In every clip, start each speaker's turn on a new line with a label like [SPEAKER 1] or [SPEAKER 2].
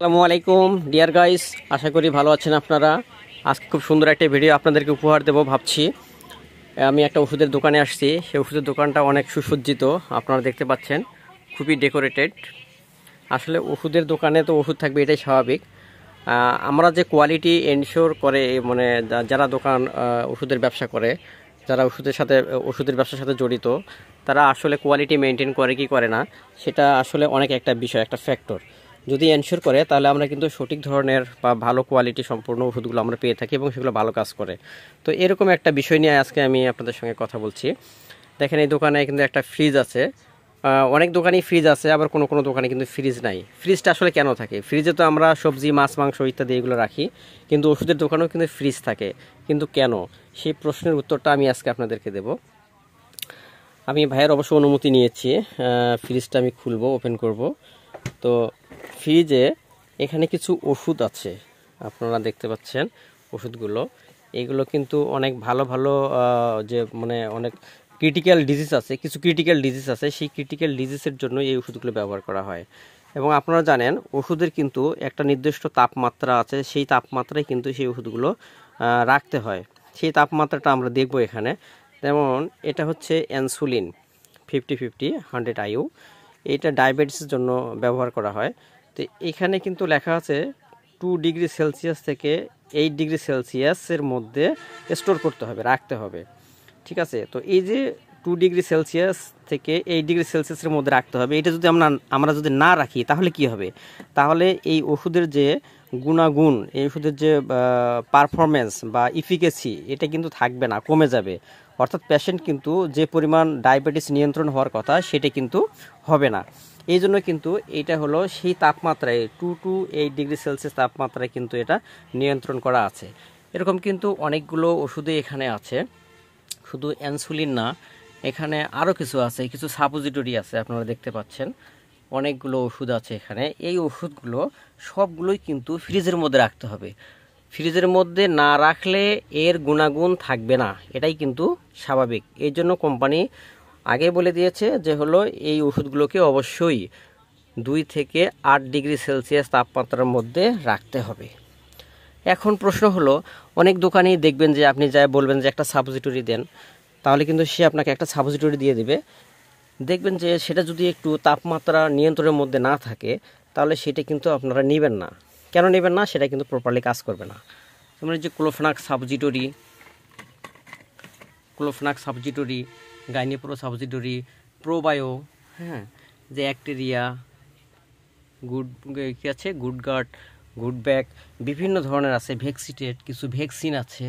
[SPEAKER 1] আসসালামু আলাইকুম deer guys, আশা করি ভালো আছেন আপনারা। আজকে খুব সুন্দর একটা ভিডিও আপনাদেরকে উপহার দেব ভাবছি। আমি একটা ওষুধের দোকানে আসছি। সেই ওষুধের দোকানটা অনেক সুসজ্জিত, আপনারা দেখতে পাচ্ছেন, খুবই ডেকোরেটেড। আসলে ওষুধের দোকানে তো ওষুধ থাকবে, এটাই স্বাভাবিক। আমরা যে কোয়ালিটি এনশিওর করে, মানে যারা দোকান ওষুধের ব্যবসা করে, যারা ওষুধের ব্যবসার সাথে জড়িত, তারা আসলে কোয়ালিটি মেনটেন করে কি করে না, সেটা আসলে অনেক একটা বিষয়, একটা ফ্যাক্টর। যদি এনশিওর করে তাহলে আমরা কিন্তু সঠিক ধরনের বা ভালো কোয়ালিটি সম্পূর্ণ ওষুধগুলো আমরা পেয়ে থাকি এবং সেগুলো ভালো কাজ করে। তো এরকম একটা বিষয় নিয়ে আজকে আমি আপনাদের সঙ্গে কথা বলছি। দেখেন, এই দোকানে কিন্তু একটা ফ্রিজ আছে। অনেক দোকানেই ফ্রিজ আছে, আবার কোনো কোনো দোকানে কিন্তু ফ্রিজ নাই। ফ্রিজটা আসলে কেন থাকে? ফ্রিজে তো আমরা সবজি, মাছ, মাংস ইত্যাদি এগুলো রাখি, কিন্তু ওষুধের দোকানেও কিন্তু ফ্রিজ থাকে। কিন্তু কেন? সেই প্রশ্নের উত্তরটা আমি আজকে আপনাদেরকে দেব। আমি ভাইয়ের অবশ্য অনুমতি নিয়েছি, ফ্রিজটা আমি খুলবো, ওপেন করব। তো ফ্রিজে এখানে কিছু ওষুধ আছে, আপনারা দেখতে পাচ্ছেন ওষুধগুলো। এইগুলো কিন্তু অনেক ভালো ভালো, যে মানে অনেক ক্রিটিক্যাল ডিজিজ আছে, কিছু ক্রিটিক্যাল ডিজিজ আছে, সেই ক্রিটিক্যাল ডিজিজের জন্য এই ওষুধগুলো ব্যবহার করা হয়। এবং আপনারা জানেন, ওষুধের কিন্তু একটা নির্দিষ্ট তাপমাত্রা আছে, সেই তাপমাত্রায় কিন্তু সেই ওষুধগুলো রাখতে হয়। সেই তাপমাত্রাটা আমরা দেখব এখানে। যেমন এটা হচ্ছে ইনসুলিন 50-50 100 IU। এটা ডায়াবেটিসের জন্য ব্যবহার করা হয়। তো এখানে কিন্তু লেখা আছে 2°C থেকে 8°C মধ্যে স্টোর করতে হবে, রাখতে হবে। ঠিক আছে? তো এই যে 2°C থেকে 8°C মধ্যে রাখতে হবে, এটা যদি আমরা যদি না রাখি তাহলে কি হবে? তাহলে এই ওষুধের যে গুণাগুণ, এই ওষুধের যে পারফরমেন্স বা ইফিকেসি, এটা কিন্তু থাকবে না, কমে যাবে। অর্থাৎ পেশেন্ট কিন্তু যে পরিমাণ ডায়াবেটিস নিয়ন্ত্রণ হওয়ার কথা, সেটা কিন্তু হবে না। এই জন্য কিন্তু এটা হলো সেই তাপমাত্রায় 2 to 8°C তাপমাত্রায় কিন্তু এটা নিয়ন্ত্রণ করা আছে। এরকম কিন্তু অনেকগুলো ওষুধই এখানে আছে, শুধু ইনসুলিন না, এখানে আরও কিছু আছে, কিছু সাপোজিটরি আছে, আপনারা দেখতে পাচ্ছেন অনেকগুলো ওষুধ আছে এখানে। এই ওষুধগুলো সবগুলোই কিন্তু ফ্রিজের মধ্যে রাখতে হবে। ফ্রিজের মধ্যে না রাখলে এর গুণাগুণ থাকবে না, এটাই কিন্তু স্বাভাবিক। এই জন্য কোম্পানি আগে বলে দিয়েছে যে হলো এই ওষুধগুলোকে অবশ্যই 2 থেকে 8°C তাপমাত্রার মধ্যে রাখতে হবে। এখন প্রশ্ন হলো, অনেক দোকানেই দেখবেন যে আপনি যাই বলবেন যে একটা সাপোজিটরি দেন, তাহলে কিন্তু সে আপনাকে একটা সাপোজিটরি দিয়ে দিবে। দেখবেন যে সেটা যদি একটু তাপমাত্রা নিয়ন্ত্রণের মধ্যে না থাকে, তাহলে সেটা কিন্তু আপনারা নেবেন না। কেন নেবেন না? সেটা কিন্তু প্রপারলি কাজ করবে না। যেমন যে ক্লোফেনাক সাবজিটরি, গাইনিপ্রো সাবজিটরি, প্রোবায়ো, হ্যাঁ, যে অ্যাক্টেরিয়া, কি আছে, গুডগার্ড, গুডব্যাক, বিভিন্ন ধরনের আছে, ভ্যাক্সিটেট, কিছু ভ্যাকসিন আছে,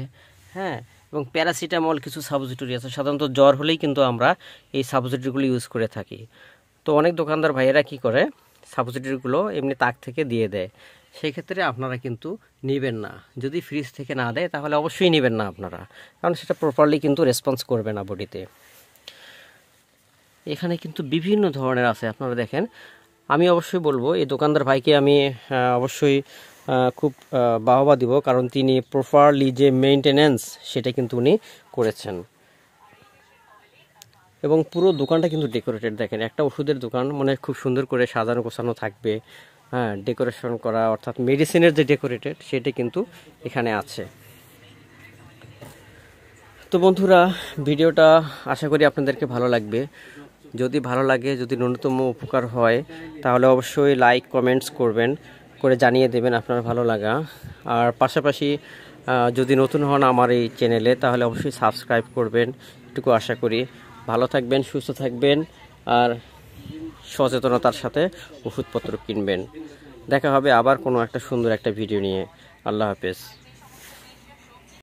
[SPEAKER 1] হ্যাঁ, এবং প্যারাসিটামল কিছু সাবজিটরি আছে। সাধারণত জ্বর হলেই কিন্তু আমরা এই সাবজিটরিগুলো ইউজ করে থাকি। তো অনেক দোকানদার ভাইয়েরা কি করে, সাবজিটরিগুলো এমনি তাক থেকে দিয়ে দেয়। সেই ক্ষেত্রে আপনারা কিন্তু নেবেন না। যদি ফ্রিজ থেকে না দেয় তাহলে অবশ্যই নেবেন না আপনারা, কারণ সেটা প্রপারলি কিন্তু রেসপন্স করবে না বডিতে। এখানে কিন্তু বিভিন্ন ধরনের আছে, আপনারা দেখেন। আমি অবশ্যই বলবো, এই দোকানদার ভাইকে আমি অবশ্যই খুব বাহবা দিব, কারণ তিনি প্রপারলি যে মেইনটেনেন্স, সেটা কিন্তু উনি করেছেন। এবং পুরো দোকানটা কিন্তু ডেকোরেটেড। দেখেন, একটা ওষুধের দোকান মানে খুব সুন্দর করে সাজানো গোছানো থাকবে, হ্যাঁ, ডেকোরেশন করা, অর্থাৎ মেডিসিনের যে ডেকোরেটেড, সেটা কিন্তু এখানে আছে। তো বন্ধুরা, ভিডিওটা আশা করি আপনাদেরকে ভালো লাগবে। যদি ভালো লাগে, যদি ন্যূনতম উপকার হয়, তাহলে অবশ্যই লাইক কমেন্টস করবেন, করে জানিয়ে দেবেন আপনার ভালো লাগা। আর পাশাপাশি যদি নতুন হন আমার এই চ্যানেলে, তাহলে অবশ্যই সাবস্ক্রাইব করবেন, এটুকু আশা করি। ভালো থাকবেন, সুস্থ থাকবেন, আর সচেতনতার সাথে ওষুধপত্র কিনবেন। দেখা হবে আবার কোনো একটা সুন্দর একটা ভিডিও নিয়ে। আল্লাহ হাফেজ।